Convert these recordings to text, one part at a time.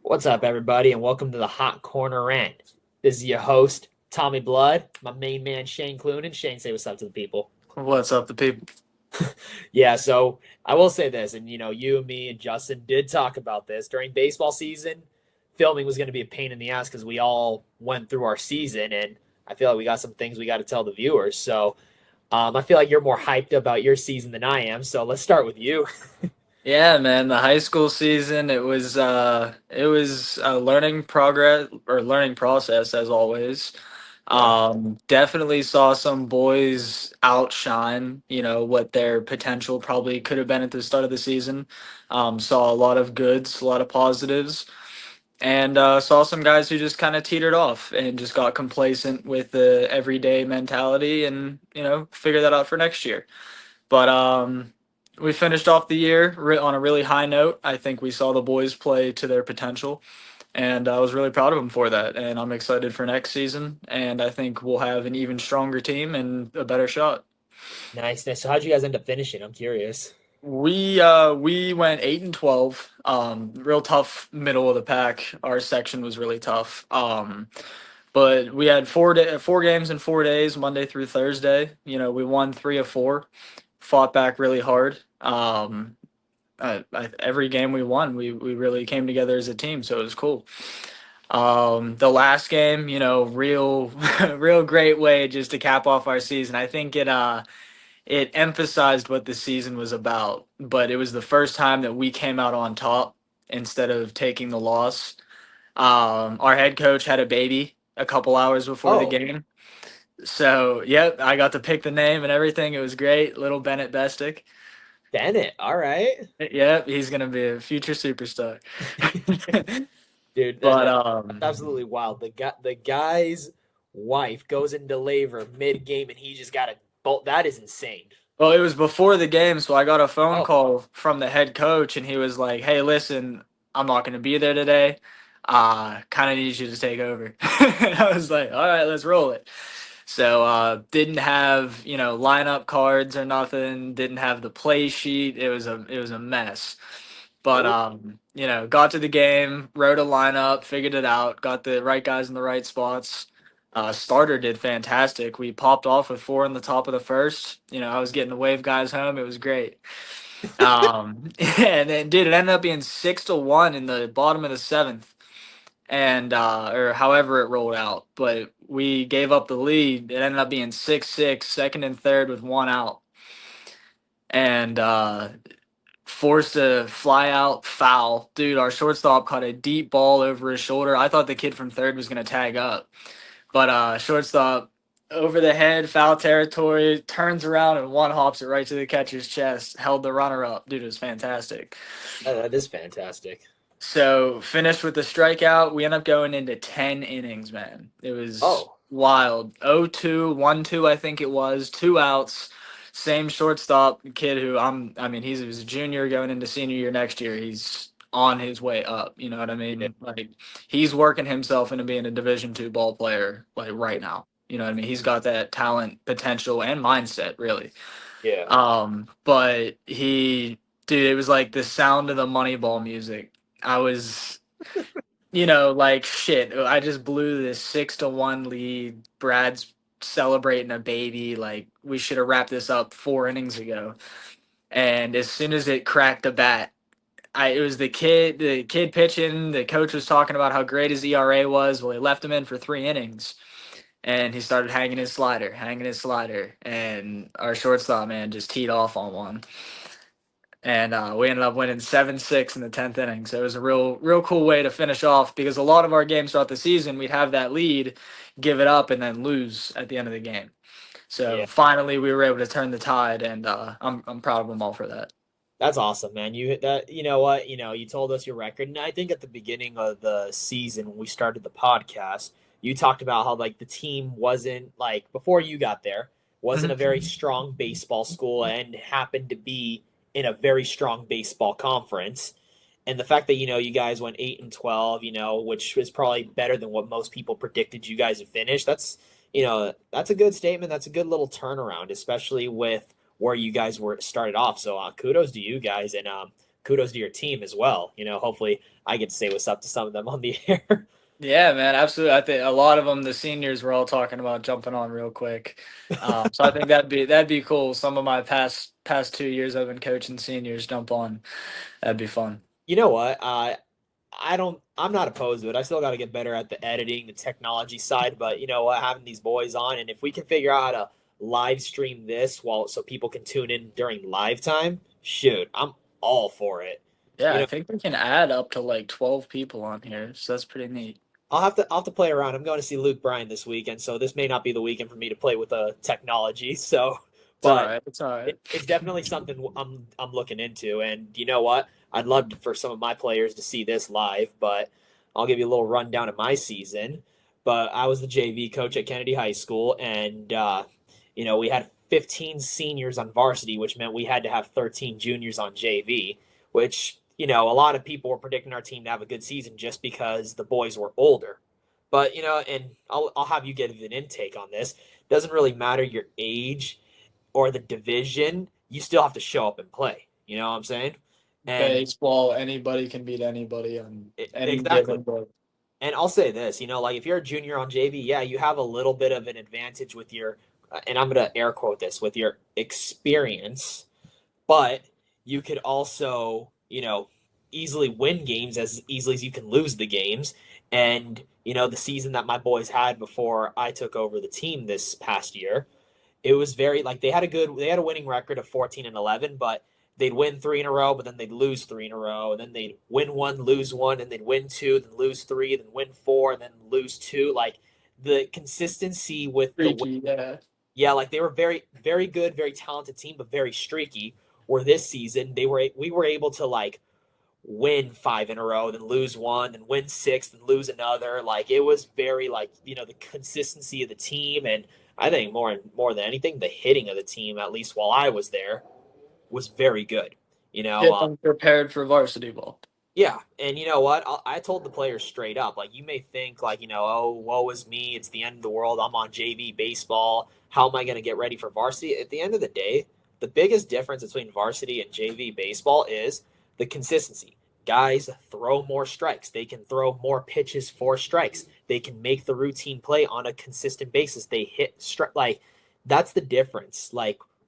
What's up, everybody, and welcome to the Hot Corner Rant. This is your host, Tommy Blood, my main man, Shane Clunan. Shane, say what's up to the people. What's up, the people? Yeah, so I will say this, and you and me and Justin did talk about this during baseball season. Filming was going to be a pain in the ass because we all went through our season, and I feel like we got some things we got to tell the viewers. So I feel like you're more hyped about your season than I am. So let's start with you. Yeah, man, the high school season, it was a learning process as always. Yeah. Definitely saw some boys outshine, what their potential probably could have been at the start of the season. Saw a lot of goods, a lot of positives, and saw some guys who just kind of teetered off and just got complacent with the everyday mentality and, figure that out for next year. But we finished off the year on a really high note. I think we saw the boys play to their potential, and I was really proud of them for that. And I'm excited for next season, and I think we'll have an even stronger team and a better shot. Nice, nice. So how'd you guys end up finishing? I'm curious. We went 8-12. Real tough middle of the pack. Our section was really tough. But we had 4 games in 4 days, Monday through Thursday. We won 3 of 4, fought back really hard. Every game we won, we really came together as a team, so it was cool. The last game, real real great way just to cap off our season. I think it emphasized what the season was about, but it was the first time that we came out on top instead of taking the loss. Our head coach had a baby a couple hours before the Oh, game. So, yep, I got to pick the name and everything. It was great. Little Bennett Bestick. Bennett. All right. Yep, he's gonna be a future superstar. Dude, But that's absolutely wild. The guy's wife goes into labor mid game and he just got a bolt. That is insane. well, it was before the game, so I got a phone Oh, call from the head coach, and he was like, "Hey, listen, I'm not gonna be there today. Kind of need you to take over." I was like, "All right, let's roll it." So didn't have lineup cards or nothing. Didn't have the play sheet. It was a mess. But oh, got to the game, wrote a lineup, figured it out, got the right guys in the right spots. Starter did fantastic. We popped off with 4 in the top of the first. I was getting to wave guys home. It was great. And then, dude, it ended up being 6-1 in the bottom of the seventh, and or however it rolled out. But we gave up the lead. It ended up being 6-6, second and third with 1 out, and forced a fly out foul. Dude, our shortstop caught a deep ball over his shoulder. I thought the kid from third was gonna tag up. But shortstop over the head, foul territory, turns around and one hops it right to the catcher's chest. Held the runner up. Dude, it was fantastic. that is fantastic. So finished with the strikeout. We end up going into 10 innings, man. It was Oh, wild. 0-2, 1-2, I think it was, 2 outs. Same shortstop kid who he was a junior going into senior year next year. He's on his way up. You know what I yeah, mean? Like he's working himself into being a Division II ball player like right now. You know what I mean? He's got that talent, potential, and mindset really. yeah. But dude, it was like the sound of the Moneyball music. I was, like shit. I just blew this 6-1 lead. Brad's celebrating a baby. Like we should have wrapped this up 4 innings ago. And as soon as it cracked the bat, it was the kid pitching. The coach was talking about how great his ERA was. Well, he left him in for 3 innings, and he started hanging his slider, and our shortstop man just teed off on one, and we ended up winning 7-6 in the 10th inning. So it was a real cool way to finish off because a lot of our games throughout the season we'd have that lead, give it up, and then lose at the end of the game. So Yeah. finally we were able to turn the tide, and I'm proud of them all for that. That's awesome, man. You know what? You told us your record, and I think at the beginning of the season when we started the podcast, you talked about how like the team wasn't like before you got there wasn't a very Mhm. strong baseball school and happened to be in a very strong baseball conference. And the fact that you guys went 8-12, which was probably better than what most people predicted you guys would finish. That's a good statement. That's a good little turnaround, especially with where you guys were started off. So kudos to you guys, and kudos to your team as well. Hopefully I get to say what's up to some of them on the air. Yeah, man, absolutely. I think a lot of them, the seniors, were all talking about jumping on real quick. So I think that'd be cool. Some of my past 2 years I've been coaching seniors jump on. That'd be fun. You know what? I'm not opposed to it. I still got to get better at the editing, the technology side, but you know what? Having these boys on, and if we can figure out how to live stream this so people can tune in during live time, shoot, I'm all for it. Yeah, You I know, think we can add up to like 12 people on here, so that's pretty neat. I'll have to play around. I'm going to see Luke Bryan this weekend, so this may not be the weekend for me to play with the technology. So, It's all but right. It's all right. it's definitely something I'm looking into. And you know what? I'd love for some of my players to see this live, but I'll give you a little rundown of my season. But I was the JV coach at Kennedy High School, and we had 15 seniors on varsity, which meant we had to have 13 juniors on JV, which a lot of people were predicting our team to have a good season just because the boys were older. But and I'll have you get an intake on this. Doesn't really matter your age or the division, you still have to show up and play. You know what I'm saying? And Baseball, anybody can beat anybody on any exactly. given day. And I'll say this, like if you're a junior on JV, yeah, you have a little bit of an advantage with your, and I'm going to air quote this, with your experience, but you could also, easily win games as easily as you can lose the games. And, the season that my boys had before I took over the team this past year, it was very like they had a winning record of 14-11, but they'd win three in a row, but then they'd lose three in a row, and then they'd win one, lose one, and they'd win two, then lose three, then win four, and then lose two. Like the consistency with Freaky, yeah. yeah, like they were very, very good, very talented team, but very streaky. Where this season we were able to like win five in a row, then lose one, then win six, then lose another. Like it was very like the consistency of the team, and I think more than anything, the hitting of the team, at least while I was there, was very good. You know, Get them prepared for varsity ball. yeah, and you know what? I told the players straight up, like you may think like oh woe is me, it's the end of the world. I'm on JV baseball. How am I going to get ready for varsity? At the end of the day, the biggest difference between varsity and JV baseball is the consistency. Guys throw more strikes. They can throw more pitches for strikes. They can make the routine play on a consistent basis. They hit like that's the difference.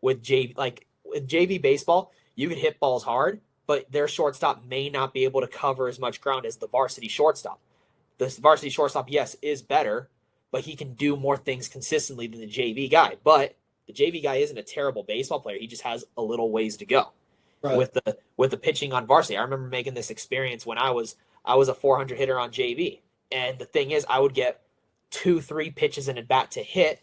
With JV baseball, you can hit balls hard, but their shortstop may not be able to cover as much ground as the varsity shortstop. The varsity shortstop, yes, is better, but he can do more things consistently than the JV guy. But the JV guy isn't a terrible baseball player. He just has a little ways to go Right. with the pitching on varsity. I remember making this experience when I was a 400 hitter on JV, and the thing is, I would get 2-3 pitches in a bat to hit,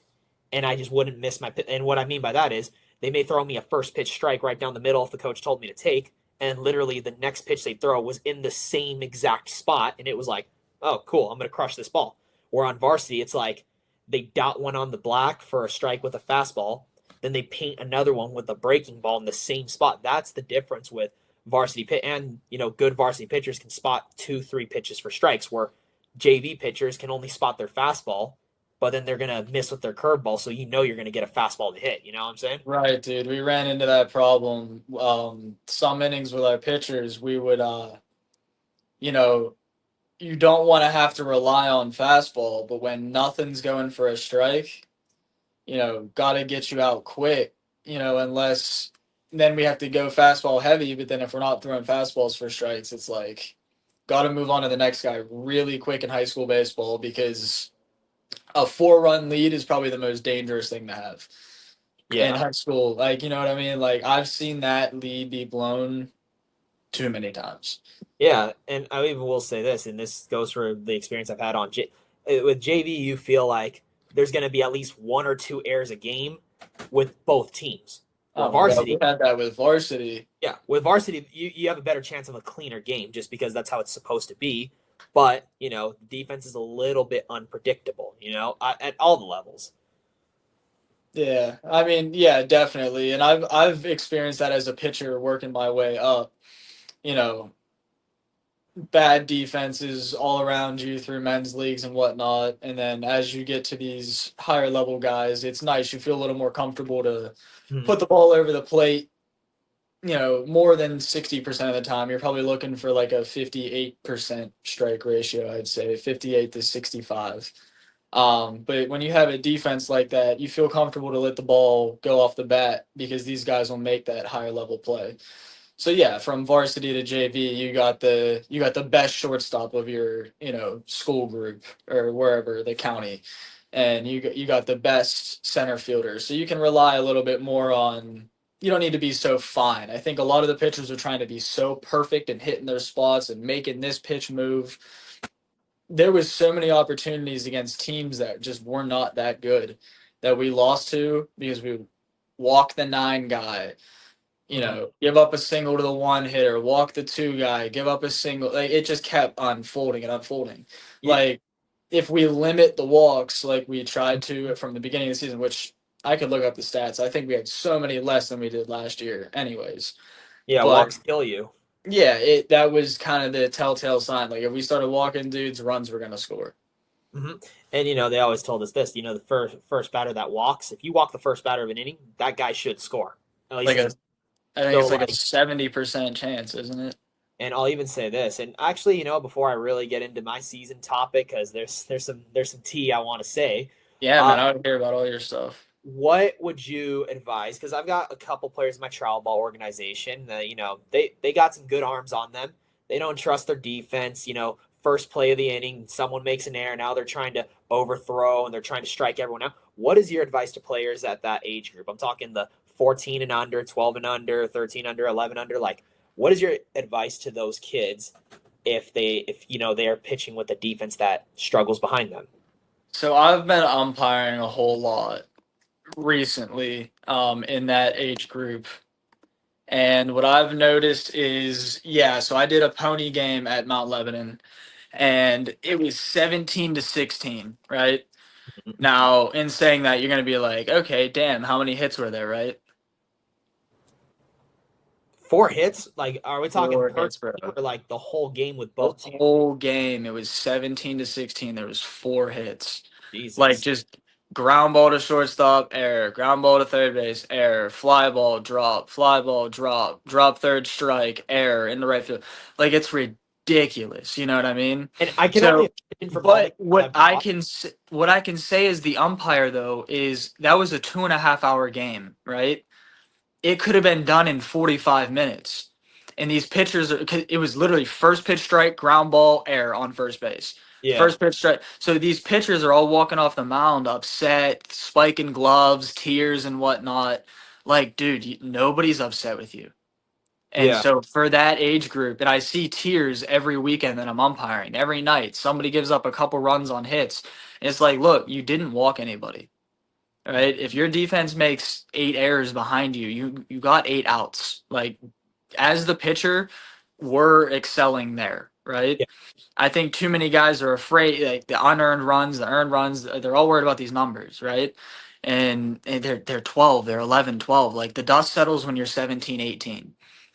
and I just wouldn't miss my pitch. And what I mean by that is they may throw me a first pitch strike right down the middle if the coach told me to take, and literally the next pitch they throw was in the same exact spot, and it was like, oh, cool, I'm gonna crush this ball. Where on varsity, it's like they dot one on the black for a strike with a fastball, then they paint another one with a breaking ball in the same spot. That's the difference with varsity pit, and good varsity pitchers can spot 2-3 pitches for strikes, where JV pitchers can only spot their fastball, but then they're gonna miss with their curveball, so you're gonna get a fastball to hit. You know what I'm saying? Right, dude. We ran into that problem. Some innings with our pitchers, we would, you know, you don't want to have to rely on fastball, but when nothing's going for a strike, got to get you out quick, unless then we have to go fastball heavy. But then if we're not throwing fastballs for strikes, it's like, got to move on to the next guy really quick in high school baseball because a 4-run lead is probably the most dangerous thing to have in Yeah. high school. Like, you know what I mean? Like, I've seen that lead be blown too many times. Yeah, and I even will say this, and this goes for the experience I've had with JV. You feel like there's going to be at least one or two errors a game with both teams. Well, varsity, we had that with varsity. yeah, with varsity, you have a better chance of a cleaner game just because that's how it's supposed to be. But the defense is a little bit unpredictable. At all the levels. Yeah, I mean, yeah, definitely. And I've experienced that as a pitcher working my way up. You know, bad defenses all around you through men's leagues and whatnot. And then as you get to these higher level guys, it's nice. You feel a little more comfortable to Hmm. put the ball over the plate, more than 60% of the time, you're probably looking for like a 58% strike ratio, I'd say 58 to 65. But when you have a defense like that, you feel comfortable to let the ball go off the bat because these guys will make that higher level play. So yeah, from varsity to JV, you got the best shortstop of your school group or wherever the county, and you got the best center fielder. So you can rely a little bit more on. You don't need to be so fine. I think a lot of the pitchers are trying to be so perfect and hitting their spots and making this pitch move. There was so many opportunities against teams that just were not that good that we lost to because we walk the nine guy, Mhm. give up a single to the one hitter, walk the two guy, give up a single. Like it just kept unfolding and unfolding. Yeah, Like if we limit the walks like we tried to from the beginning of the season, which I could look up the stats. I think we had so many less than we did last year, anyways. yeah, But walks kill you. yeah, that was kind of the telltale sign. Like if we started walking dudes, runs were gonna score. Hmm. And they always told us this. The first batter that walks, if you walk the first batter of an inning, that guy should score. At least Like it's I think so it's like a like. 70% chance, isn't it? And I'll even say this. And actually, before I really get into my season topic, because there's some tea I want to say. Yeah, Uh, man, I would hear about all your stuff. what would you advise? Because I've got a couple players in my travel ball organization that they got some good arms on them. They don't trust their defense. First play of the inning, someone makes an error. Now they're trying to overthrow and they're trying to strike everyone out. What is your advice to players at that age group? I'm talking the 14 and under, 12 and under, 13 under, 11 under. Like, what is your advice to those kids if they are pitching with a defense that struggles behind them? So I've been umpiring a whole lot recently in that age group. And what I've noticed is, yeah, so I did a pony game at Mount Lebanon and it was 17 to 16, right? Now, in saying that, you're going to be like, okay, damn, how many hits were there, right? 4 hits? Like, are we talking Four per hits, bro. game or like the whole game with The both teams? whole game, it was 17 to 16. There was four hits. Like Jesus. just ground ball to shortstop, error. Ground ball to third base, error. Fly ball, drop third strike, error in the right field. Like it's ridiculous. You know what I mean? And I can only So, imagine from all the but games I've watched. what I can say as the umpire though is that was a 2.5 hour game, right? It could have been done in 45 minutes. And these pitchers, it was literally first pitch strike, ground ball, error on first base. Yeah. First pitch strike. So these pitchers are all walking off the mound upset, spiking gloves, tears, and whatnot. Like, dude, nobody's upset with you. And Yeah. so for that age group, and I see tears every weekend that I'm umpiring, every night, somebody gives up a couple runs on hits. And it's like, look, you didn't walk anybody. Right? If your defense makes 8 errors behind you, you got 8 outs. Like as the pitcher, we're excelling there, right? Yeah. I think too many guys are afraid, like the unearned runs, the earned runs, they're all worried about these numbers, right? And they're 12, they're 11, 12. Like the dust settles when you're 17, 18.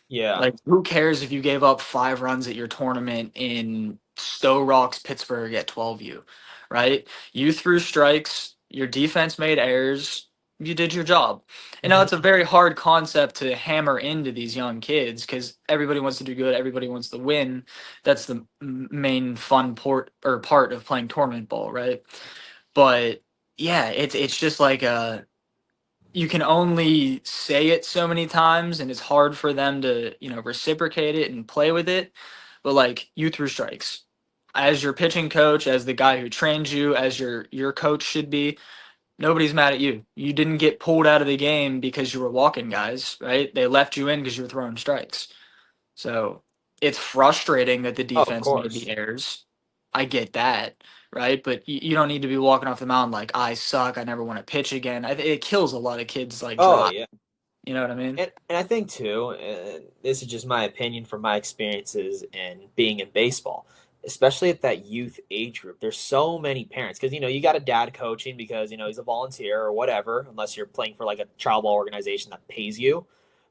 Yeah. Like, who cares if you gave up 5 runs at your tournament in Stowe Rocks, Pittsburgh at 12U, right? You threw strikes, your defense made errors, you did your job. And now Mhm. it's a very hard concept to hammer into these young kids because everybody wants to do good, everybody wants to win. That's the main fun part of playing tournament ball, right? But yeah, it's just like a you can only say it so many times and it's hard for them to reciprocate it and play with it, but like you threw strikes as your pitching coach, as the guy who trained you, as your coach should be. Nobody's mad at you. You didn't get pulled out of the game because you were walking guys, right? They left you in because you were throwing strikes. So it's frustrating that the Oh, of defense made the course. errors. I get that, right? But you don't need to be walking off the mound like I suck. I never want to pitch again. It kills a lot of kids like Oh, drive. yeah. You know what I mean? And I think too, this is just my opinion from my experiences and being in baseball, especially at that youth age group. There's so many parents because you got a dad coaching because he's a volunteer or whatever, unless you're playing for like a child ball organization that pays you.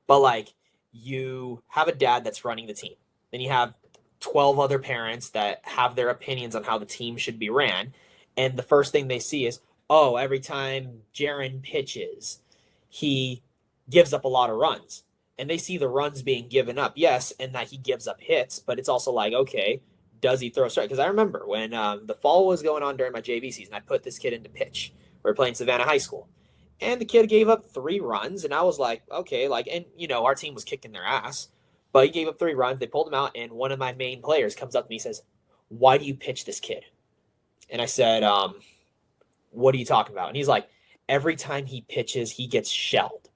But like you have a dad that's running the team, then you have 12 other parents that have their opinions on how the team should be ran, and the first thing they see is, oh, every time Jaron pitches, he gives up a lot of runs. and they see the runs being given up, yes, and that he gives up hits, but it's also like, okay, does he throw a strike? Because I remember when the fall was going on during my JV season, I put this kid into pitch. We were playing Savannah High School, and the kid gave up 3 runs, and I was like, okay, like, and our team was kicking their ass, but he gave up 3 runs. They pulled him out, and one of my main players comes up to me and says, "Why do you pitch this kid?" And I said, "What are you talking about?" And he's like, "Every time he pitches, he gets shelled.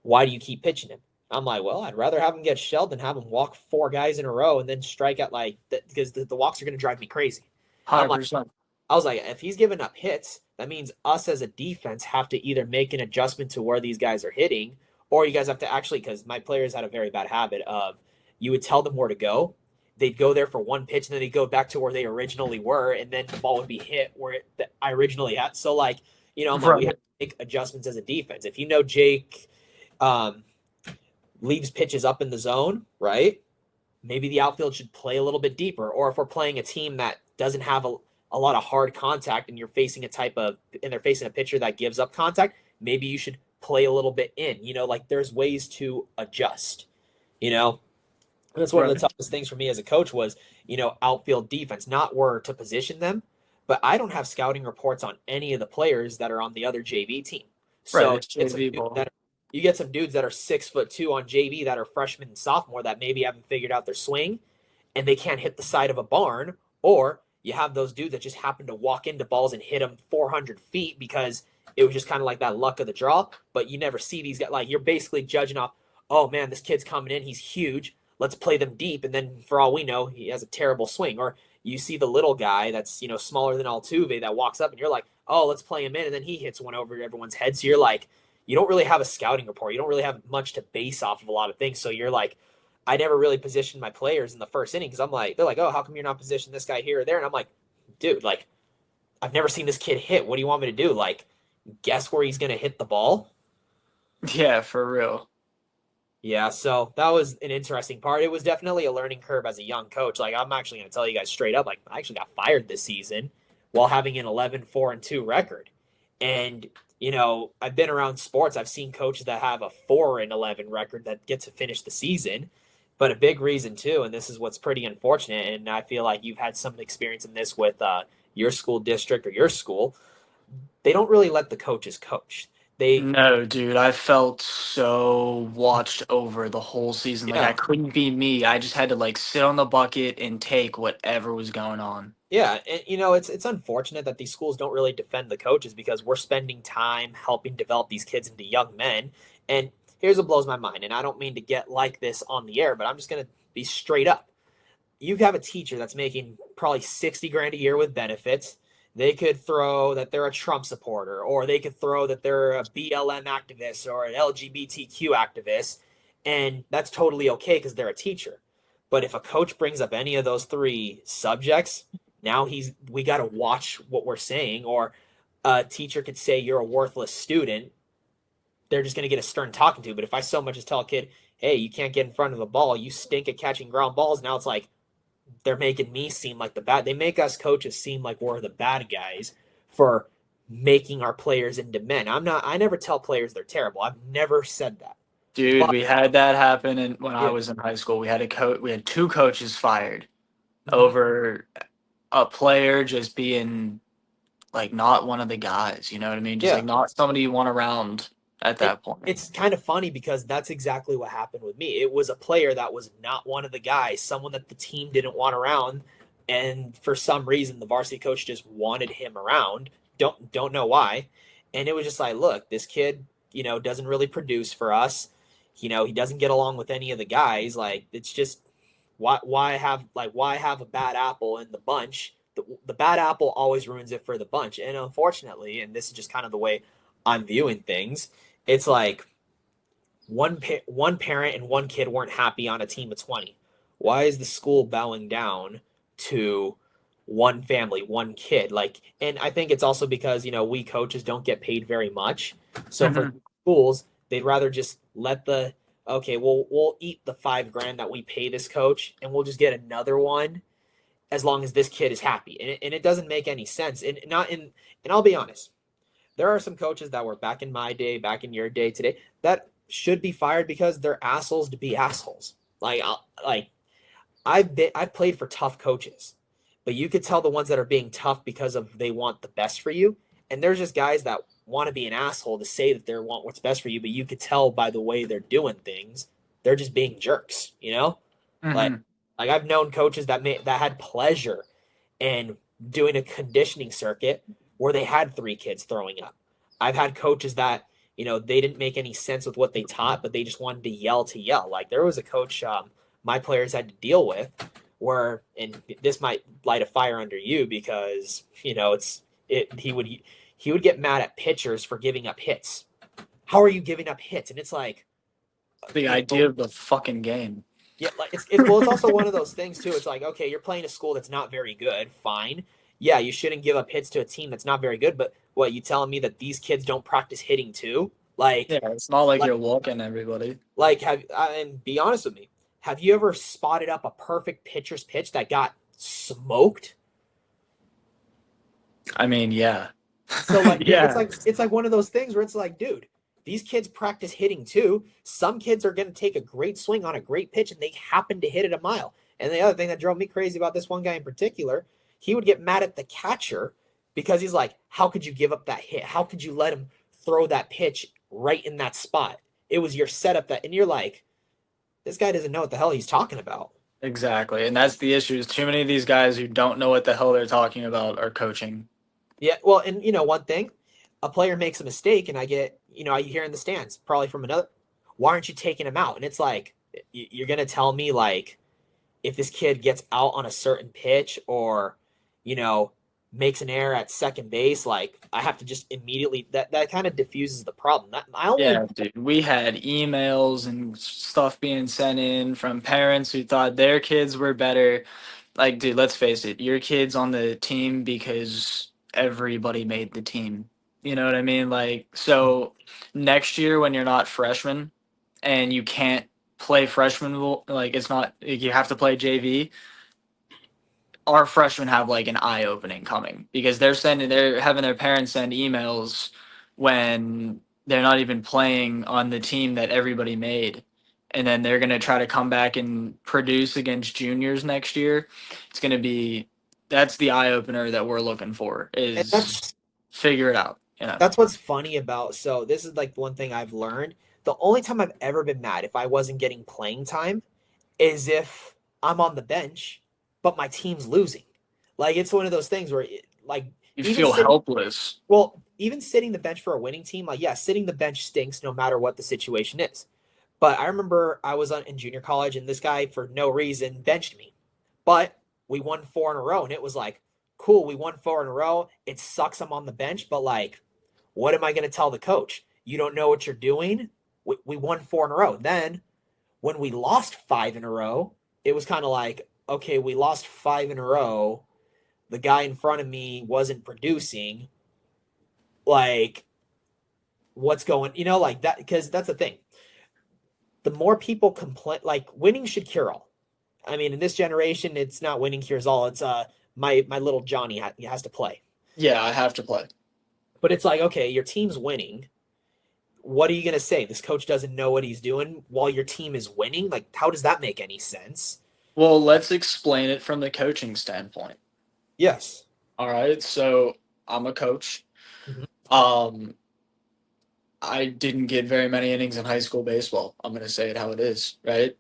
Why do you keep pitching him?" I'm like, "Well, I'd rather have him get shelled than have him walk 4 guys in a row and then strike out like that, because the walks are going to drive me crazy." I'm like, 100%. I was like, if he's giving up hits, that means us as a defense have to either make an adjustment to where these guys are hitting, or you guys have to actually, because my players had a very bad habit of, you would tell them where to go. They'd go there for one pitch, and then they'd go back to where they originally were, and then the ball would be hit where I originally had. So, like, I'm like, we have Right. to make adjustments as a defense. If Jake um, leaves pitches up in the zone, right? Maybe the outfield should play a little bit deeper. Or if we're playing a team that doesn't have a lot of hard contact and they're facing a pitcher that gives up contact, maybe you should play a little bit in, like there's ways to adjust, you know? And that's one of the Right. toughest things for me as a coach was, outfield defense, not where to position them, but I don't have scouting reports on any of the players that are on the other JV team. Right. So It's JV ball. you get some dudes that are 6'2" on JV that are freshmen and sophomore that maybe haven't figured out their swing and they can't hit the side of a barn, or you have those dudes that just happen to walk into balls and hit them 400 feet because it was just kind of like that luck of the draw. But you never see these guys. Like, you're basically judging off, oh man, this kid's coming in, he's huge. Let's play them deep, and then for all we know, he has a terrible swing. Or you see the little guy that's smaller than Altuve that walks up, and you're like, oh, let's play him in, and then he hits one over everyone's head. So you're like, you don't really have a scouting report. You don't really have much to base off of a lot of things. So you're like, I never really positioned my players in the first inning because I'm like, they're like, oh, how come you're not positioning this guy here or there? And I'm like, dude, like, I've never seen this kid hit. What do you want me to do? Like, guess where he's going to hit the ball? Yeah, for real. Yeah, so that was an interesting part. It was definitely a learning curve as a young coach. Like, I'm actually going to tell you guys straight up, like, I actually got fired this season while having an 11-4-2 record. And, I've been around sports. I've seen coaches that have a 4-11 record that get to finish the season. But a big reason, too, and this is what's pretty unfortunate, and I feel like you've had some experience in this with your school district or your school, they don't really let the coaches coach. They, No, dude, I felt so watched over the whole season. Like I yeah, couldn't be me. I just had to like sit on the bucket and take whatever was going on. Yeah, and it's unfortunate that these schools don't really defend the coaches because we're spending time helping develop these kids into young men. And here's what blows my mind, and I don't mean to get like this on the air, but I'm just gonna be straight up. You have a teacher that's making probably 60 grand a year with benefits. They could throw that they're a Trump supporter, or they could throw that they're a BLM activist or an LGBTQ activist, and that's totally okay because they're a teacher. But if a coach brings up any of those 3 subjects, now we got to watch what we're saying. Or a teacher could say you're a worthless student. They're just going to get a stern talking to. But if I so much as tell a kid, hey, you can't get in front of the ball, you stink at catching ground balls, now it's like they're making me seem like the bad. They make us coaches seem like we're the bad guys for making our players into men. I never tell players they're terrible. I've never said that. Dude, But we had that happen and when I yeah. was in high school. We had 2 coaches fired Mhm. over a player just being like not one of the guys, you know what I mean? Just Yeah. like not somebody you want around at It, that point. it's kind of funny because that's exactly what happened with me. It was a player that was not one of the guys, someone that the team didn't want around, and for some reason the varsity coach just wanted him around. Don't know why. And it was just like, look, this kid, doesn't really produce for us. He doesn't get along with any of the guys. Like, it's just why have a bad apple in the bunch? The bad apple always ruins it for the bunch. And unfortunately, and this is just kind of the way I'm viewing things, it's like one parent and one kid weren't happy on a team of 20. Why is the school bowing down to one family, one kid? Like, and I think it's also because, we coaches don't get paid very much. So for Mhm. schools, they'd rather just let okay, we'll eat the 5 grand that we pay this coach and we'll just get another one as long as this kid is happy. And it doesn't make any sense. And I'll be honest, there are some coaches that were back in my day, back in your day today, that should be fired because they're assholes to be assholes. Like I've played for tough coaches, but you could tell the ones that are being tough because of they want the best for you. And there's just guys that want to be an asshole to say that they want what's best for you, but you could tell by the way they're doing things, they're just being jerks, you know? Like Hmm. like I've known coaches that had pleasure in doing a conditioning circuit where they had three kids throwing up. I've had coaches that, they didn't make any sense with what they taught, but they just wanted to yell to yell. Like there was a coach my players had to deal with where, and this might light a fire under you because, he would get mad at pitchers for giving up hits. How are you giving up hits? And it's like, The you idea know, of the fucking game. yeah, like it's also one of those things too. It's like, okay, you're playing a school that's not very good. Fine. Yeah, you shouldn't give up hits to a team that's not very good, but what, you telling me that these kids don't practice hitting too? Yeah, it's not like Like you're walking everybody. and be honest with me. Have you ever spotted up a perfect pitcher's pitch that got smoked? I mean, yeah. So like it's Yeah. like it's like one of those things where it's like, dude, these kids practice hitting too. Some kids are going to take a great swing on a great pitch and they happen to hit it a mile. And the other thing that drove me crazy about this one guy in particular, he would get mad at the catcher because he's like, "How could you give up that hit? How could you let him throw that pitch right in that spot? It was your setup that." And you're like, "This guy doesn't know what the hell he's talking about." Exactly. And that's the issue is too many of these guys who don't know what the hell they're talking about are coaching. Yeah, well, and one thing, a player makes a mistake, and I hear in the stands, probably from another, why aren't you taking him out? And it's like, you're gonna tell me like, if this kid gets out on a certain pitch or, you know, makes an error at second base, like I have to just immediately that kind of diffuses the problem. That I only Yeah, dude. We had emails and stuff being sent in from parents who thought their kids were better. Like, dude, let's face it, your kid's on the team because everybody made the team. You know what I mean? Like, so next year when you're not freshmen and you can't play freshman, like it's not like you have to play JV. Our freshmen have like an eye opening coming because they're having their parents send emails when they're not even playing on the team that everybody made, and then they're gonna try to come back and produce against juniors next year. It's gonna be That's the eye opener that we're looking for and is figure it out. that's what's funny about, so this is like one thing I've learned. The only time I've ever been mad if I wasn't getting playing time is if I'm on the bench, but my team's losing. Like it's one of those things where like You even feel sitting helpless. even sitting the bench for a winning team, like yeah, sitting the bench stinks no matter what the situation is. But I remember I was in junior college and this guy for no reason benched me. But we won four in a row and it was like, cool, we won four in a row. It sucks I'm on the bench, but like, what am I going to tell the coach? You don't know what you're doing? We won four in a row. Then when we lost five in a row, it was kind of like, okay, we lost five in a row. The guy in front of me wasn't producing. Like, what's going, like that? Because that's the thing. The more people complain, like winning should cure all. I mean, in this generation, it's not winning cures all. It's my little Johnny has to play. Yeah, I have to play. But it's like, okay, your team's winning. What are you going to say? This coach doesn't know what he's doing while your team is winning? Like, how does that make any sense? Well, let's explain it from the coaching standpoint. Yes. All right, so I'm a coach. Mhm. Um, I didn't get very many innings in high school baseball. I'm going to say it how it is, right?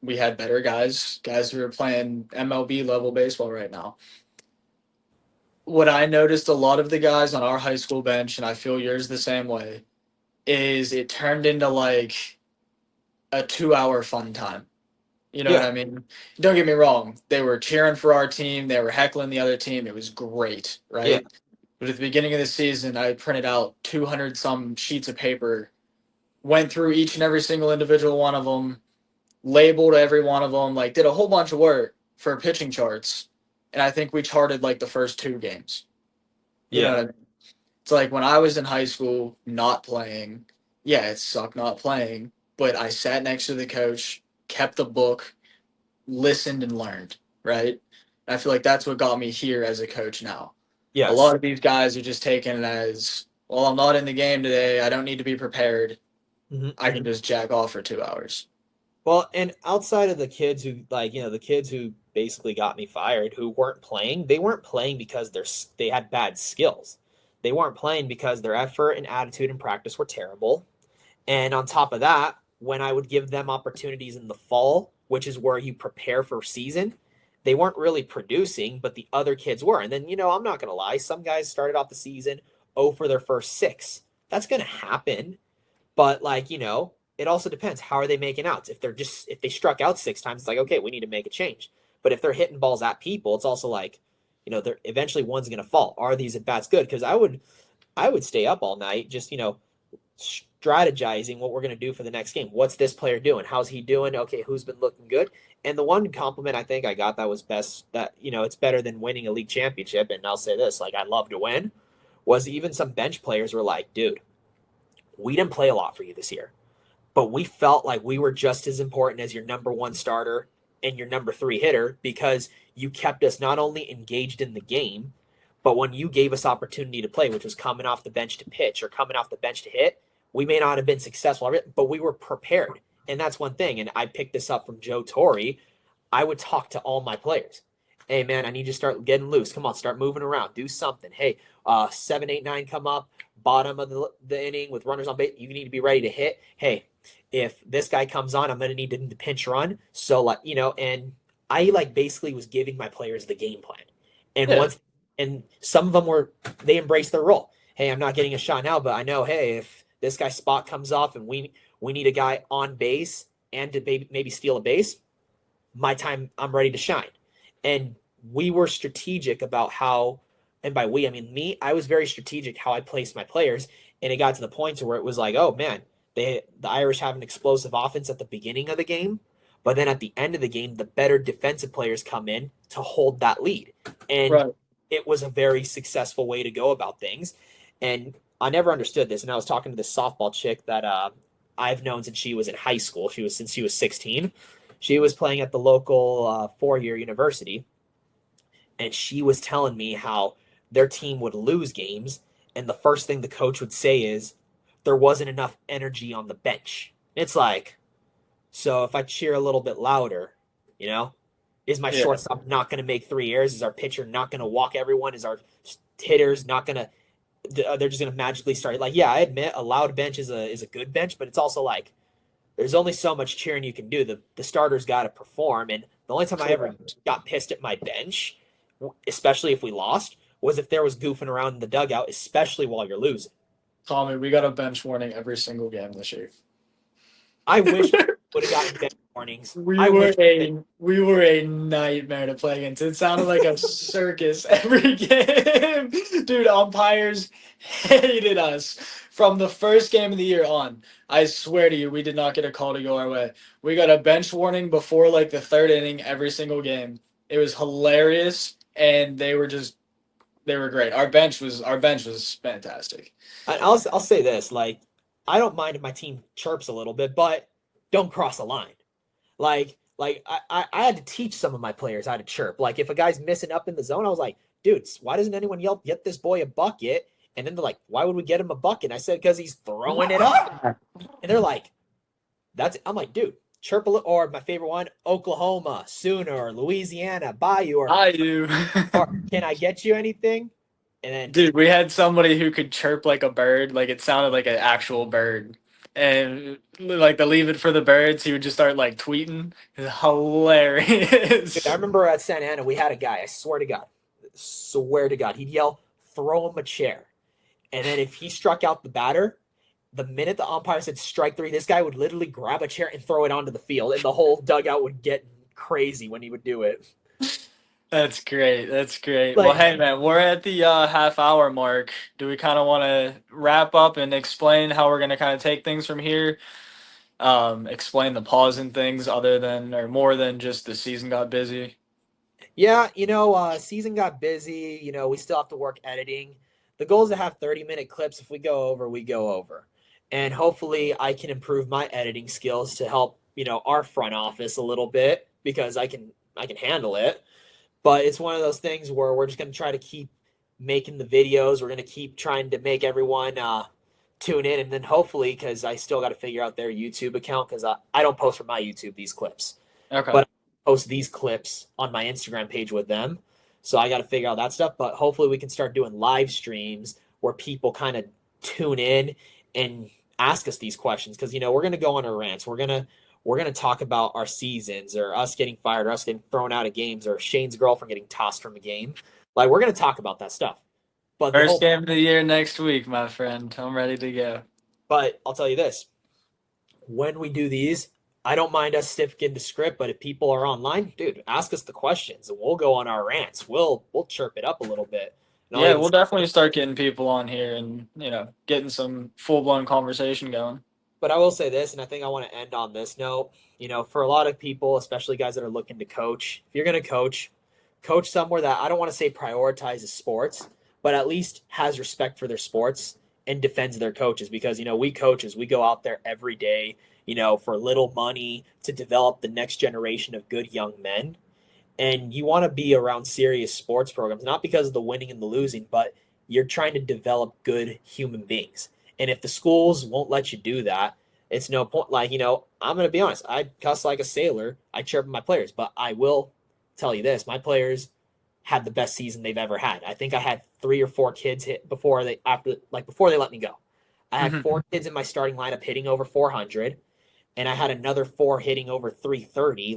We had better guys who are playing MLB level baseball right now. What I noticed a lot of the guys on our high school bench, and I feel yours the same way, is it turned into like a 2 hour fun time. You know what Yeah. I mean? Don't get me wrong. They were cheering for our team. They were heckling the other team. It was great, Yeah. right? But at the beginning of the season, I printed out 200 some sheets of paper, went through each and every single individual one of them, labeled every one of them, like did a whole bunch of work for pitching charts. And I think we charted like the first two games. You know Yeah. what I mean? It's like when I was in high school, not playing. Yeah, it sucked not playing, but I sat next to the coach, kept the book, listened and learned, right? And I feel like that's what got me here as a coach now. A Yes. lot of these guys are just taking it as, well, I'm not in the game today. I don't need to be prepared. Mhm. I can just jack off for 2 hours. Well, and outside of the kids who the kids who basically got me fired who weren't playing, they weren't playing because they had bad skills. They weren't playing because their effort and attitude and practice were terrible. And on top of that, when I would give them opportunities in the fall, which is where you prepare for season, they weren't really producing, but the other kids were. And then, I'm not going to lie, some guys started off the season 0 for their first 6. That's going to happen. But it also depends. How are they making outs? If they struck out 6 times, it's like, okay, we need to make a change. But if they're hitting balls at people, it's also like, they're eventually one's gonna fall. Are these at bats good? Because I would stay up all night just, strategizing what we're gonna do for the next game. What's this player doing? How's he doing? Okay, who's been looking good? And the one compliment I think I got that was best, that it's better than winning a league championship. And I'll say this, like, I love to win, was even some bench players were like, dude, we didn't play a lot for you this year, but we felt like we were just as important as your number one starter and your number 3 hitter, because you kept us not only engaged in the game, but when you gave us opportunity to play, which was coming off the bench to pitch or coming off the bench to hit, we may not have been successful, but we were prepared. And that's one thing. And I picked this up from Joe Torre. I would talk to all my players. Hey, man, I need you to start getting loose. Come on, start moving around. Do something. Hey, 7, 8, 9 come up, bottom of the inning with runners on base. You need to be ready to hit. Hey, if this guy comes on, I'm going to need him to pinch run. So, and I basically was giving my players the game plan. And Yeah. some of them they embraced their role. Hey, I'm not getting a shot now, but I know, hey, if this guy's spot comes off and we need a guy on base and to maybe steal a base, my time, I'm ready to shine. And we were strategic about how, and by we, I mean me, I was very strategic how I placed my players. And it got to the point to where it was like, oh man, the Irish have an explosive offense at the beginning of the game, but then at the end of the game, the better defensive players come in to hold that lead. And Right. it was a very successful way to go about things. And I never understood this. And I was talking to this softball chick that I've known since she was in high school. Since she was 16. She was playing at the local 4-year university, and she was telling me how their team would lose games, and the first thing the coach would say is there wasn't enough energy on the bench. It's like, so if I cheer a little bit louder, you know, is my Yeah. shortstop not going to make 3 errors? Is our pitcher not going to walk everyone? Is our hitters not going to? They're just going to magically start. Like, yeah, I admit a loud bench is a good bench, but it's also like there's only so much cheering you can do. The starters got to perform, and the only time I ever got pissed at my bench, especially if we lost, was if there was goofing around in the dugout, especially while you're losing. Tommy, we got a bench warning every single game this year. I wish would have gotten bench warnings. We I were wish. a nightmare to play against. It sounded like a circus every game. Dude, umpires hated us from the first game of the year on. I swear to you, we did not get a call to go our way. We got a bench warning before the third inning every single game. It was hilarious, and they were great. Our bench was fantastic. I'll say this: I don't mind if my team chirps a little bit, but don't cross a line. I had to teach some of my players how to chirp. Like if a guy's missing up in the zone, I was like, dudes, why doesn't anyone yell, get this boy a bucket? And then they're like, why would we get him a bucket? And I said, because he's throwing it up. And they're like, I'm like, dude, chirp a little. Or my favorite one, Oklahoma, Sooner, Louisiana, Bayou, I do. or can I get you anything? And then Dude, we had somebody who could chirp like a bird, like it sounded like an actual bird. And like the Leave It for the Birds, he would just start tweeting. It was dude, I hilarious. remember at Santa Ana, we had a guy, I swear to God, he'd yell, throw him a chair. And then if he struck out the batter, the minute the umpire said strike 3, this guy would literally grab a chair and throw it onto the field, and the whole dugout would get crazy when he would do it. That's great. That's great. Well, Like, hey man, we're at the half hour mark. Do we kind of want to wrap up and explain how we're going to kind of take things from here? Explain the pause and things other than or more than just the season got busy. yeah, season got busy. We still have to work editing. The goal is to have 30-minute clips. If we go over, we go over. And hopefully I can improve my editing skills to help, our front office a little bit, because I can handle it. But it's one of those things where we're just going to try to keep making the videos. We're going to keep trying to make everyone tune in, and then hopefully, because I still got to figure out their YouTube account, because I don't post from my YouTube these clips, Okay. but I post these clips on my Instagram page with them. So I got to figure out that stuff. But hopefully, we can start doing live streams where people kind of tune in and ask us these questions, because we're gonna go on our rants. We're gonna talk about our seasons, or us getting fired, or us getting thrown out of games, or Shane's girlfriend getting tossed from a game. Like, we're gonna talk about that stuff. But the First whole game of the year next week, my friend. I'm ready to go. but I'll tell you this: when we do these, I don't mind us sticking to script, but if people are online, dude, ask us the questions and we'll go on our rants. We'll chirp it up a little bit. And I'll Yeah, even we'll definitely start getting people on here and, getting some full-blown conversation going. But I will say this, and I think I want to end on this note. For a lot of people, especially guys that are looking to coach, if you're going to coach somewhere that, I don't want to say prioritizes sports, but at least has respect for their sports and defends their coaches. Because, we coaches, we go out there every day, for little money to develop the next generation of good young men. And you want to be around serious sports programs, not because of the winning and the losing, but you're trying to develop good human beings. And if the schools won't let you do that, it's no point. Like, I'm going to be honest. I cuss like a sailor. I chirp my players, but I will tell you this: my players had the best season they've ever had. I think I had 3 or 4 kids hit before they let me go. I had Mhm. 4 kids in my starting lineup hitting over 400, and I had another 4 hitting over 330.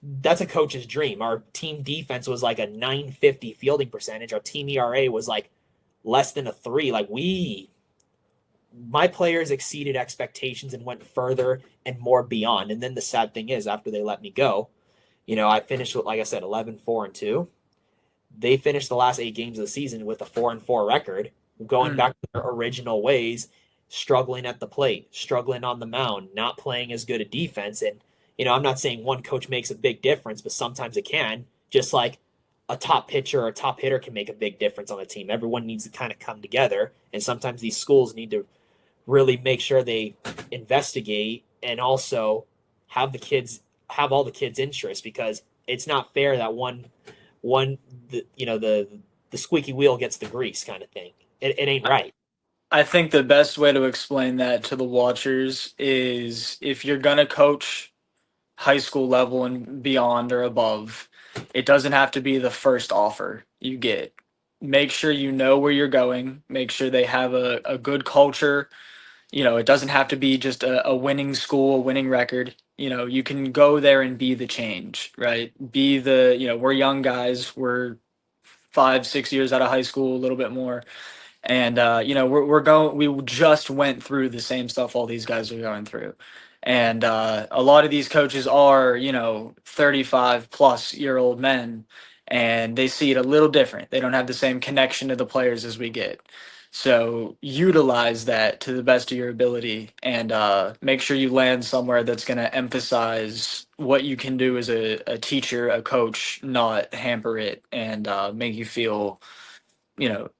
That's a coach's dream. Our team defense was like a 950 fielding percentage. Our team ERA was like less than a 3. My players exceeded expectations and went further and more beyond. And then the sad thing is, after they let me go, I finished with, like I said, 11-4-2. They finished the last 8 games of the season with a 4-4 record, going Mm. back to their original ways, struggling at the plate, struggling on the mound, not playing as good a defense. And, I'm not saying one coach makes a big difference, but sometimes it can. Just like a top pitcher or a top hitter can make a big difference on a team. Everyone needs to kind of come together. And sometimes these schools need to really make sure they investigate and also have all the kids' interests, because it's not fair that one the squeaky wheel gets the grease kind of thing. It ain't right. I think the best way to explain that to the watchers is if you're gonna coach high school level and beyond or above, it doesn't have to be the first offer you get. Make sure you know where you're going. Make sure they have a good culture. It doesn't have to be just a winning school, a winning record. You can go there and be the change, right? We're young guys. We're 5, 6 years out of high school, a little bit more. And we're going. We just went through the same stuff all these guys are going through, and a lot of these coaches are 35-plus-year-old men, and they see it a little different. They don't have the same connection to the players as we get. So utilize that to the best of your ability, and make sure you land somewhere that's going to emphasize what you can do as a teacher, a coach, not hamper it and make you feel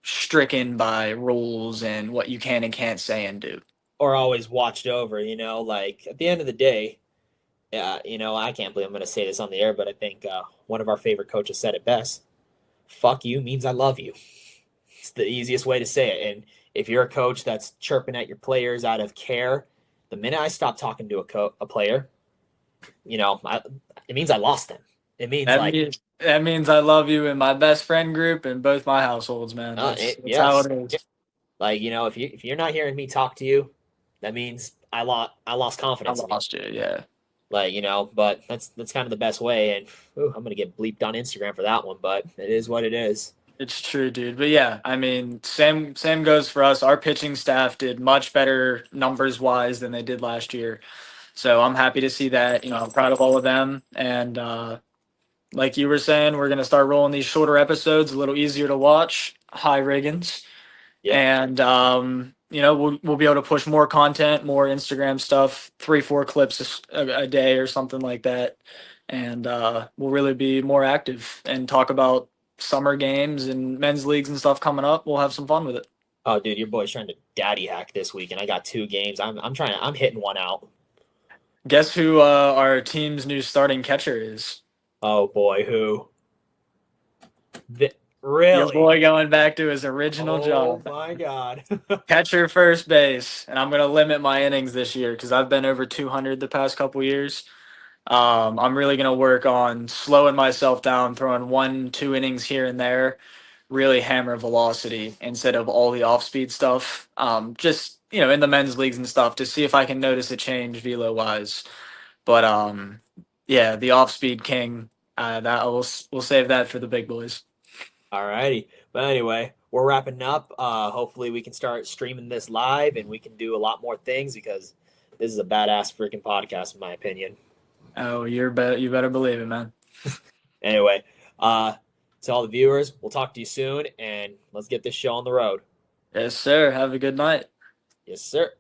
stricken by rules and what you can and can't say and do. Or always watched over. Like, at the end of the day, yeah, I can't believe I'm going to say this on the air, but I think one of our favorite coaches said it best: "Fuck you means I love you." It's the easiest way to say it. And if you're a coach that's chirping at your players out of care, the minute I stop talking to a player, it means I lost them. It means, like, That means I love you in my best friend group and both my households, man. That's how yes, it is. like, if you're not hearing me talk to you, that means I lost I confidence in you. lost you, yeah. Like, but that's kind of the best way. And I'm gonna get bleeped on Instagram for that one, but it is what it is. It's true, dude. But yeah, I mean, same goes for us. Our pitching staff did much better numbers wise than they did last year. So I'm happy to see that. I'm proud of all of them. And like you were saying, we're gonna start rolling these shorter episodes, a little easier to watch. Hi, Riggins. Yep. And we'll be able to push more content, more Instagram stuff, 3-4 clips a day or something like that, and we'll really be more active and talk about summer games and men's leagues and stuff coming up. We'll have some fun with it. Oh, dude, your boy's trying to daddy hack this week, and I got 2 games. I'm hitting one out. Guess who our team's new starting catcher is? Oh boy, who? Your Really? boy going back to his original Oh job. my God. Catcher, first base, and I'm gonna limit my innings this year because I've been over 200 the past couple years. I'm really gonna work on slowing myself down, throwing 1, 2 innings here and there, really hammer velocity instead of all the off-speed stuff. Just in the men's leagues and stuff to see if I can notice a change velo wise. But yeah, the off-speed king. That we'll save that for the big boys. All righty. But anyway, we're wrapping up. Hopefully we can start streaming this live and we can do a lot more things because this is a badass freaking podcast in my opinion. Oh, you better believe it, man. Anyway, uh, to all the viewers, we'll talk to you soon and let's get this show on the road. Yes, sir. Have a good night. Yes, sir.